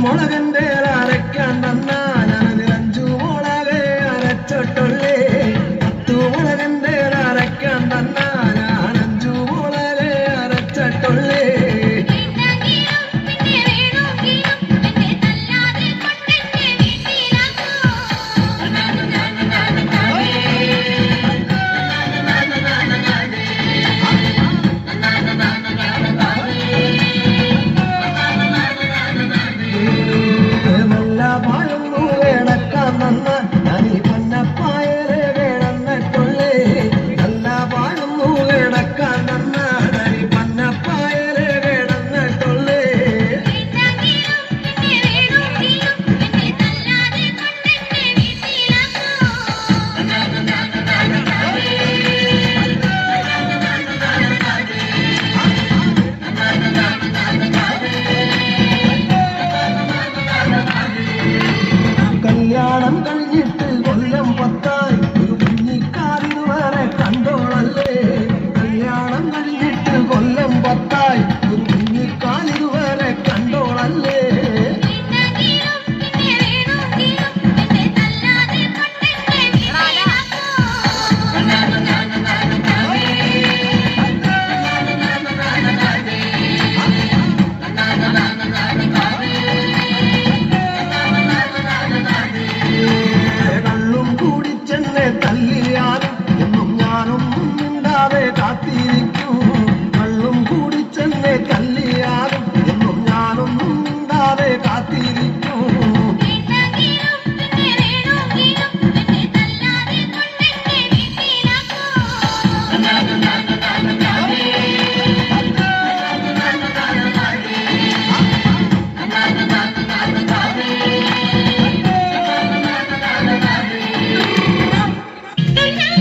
മുളകന്റെ അരക്കാൻ തന്ന ഞാനതിൽ 5 മുളക് അരച്ചിട്ടുള്ളേ 10 മുളകന്റെ അരക്കാൻ തന്ന ഞാൻ 5 മുളക് അരച്ചിട്ടുള്ളേ കല്യാണം കഴിഞ്ഞിട്ട് കൊല്ലം 10 ഒരു കുഞ്ഞിക്കാരിന് വരെ കണ്ടോളല്ലേ കല്യാണം കഴിഞ്ഞിട്ട് കൊല്ലം 10 ഒരു കുഞ്ഞിക്കാരിന് വരെ കണ്ടോളല്ലേ തല്ലിയാലും എന്നും ഞാനൊന്നും മിണ്ടാതെ കാത്തിരിക്കൂ കള്ളും കൂടി ചെന്നെ തല്ലിയാലും എന്നും ഞാനൊന്നും മിണ്ടാതെ കാത്തിരിക്കൂ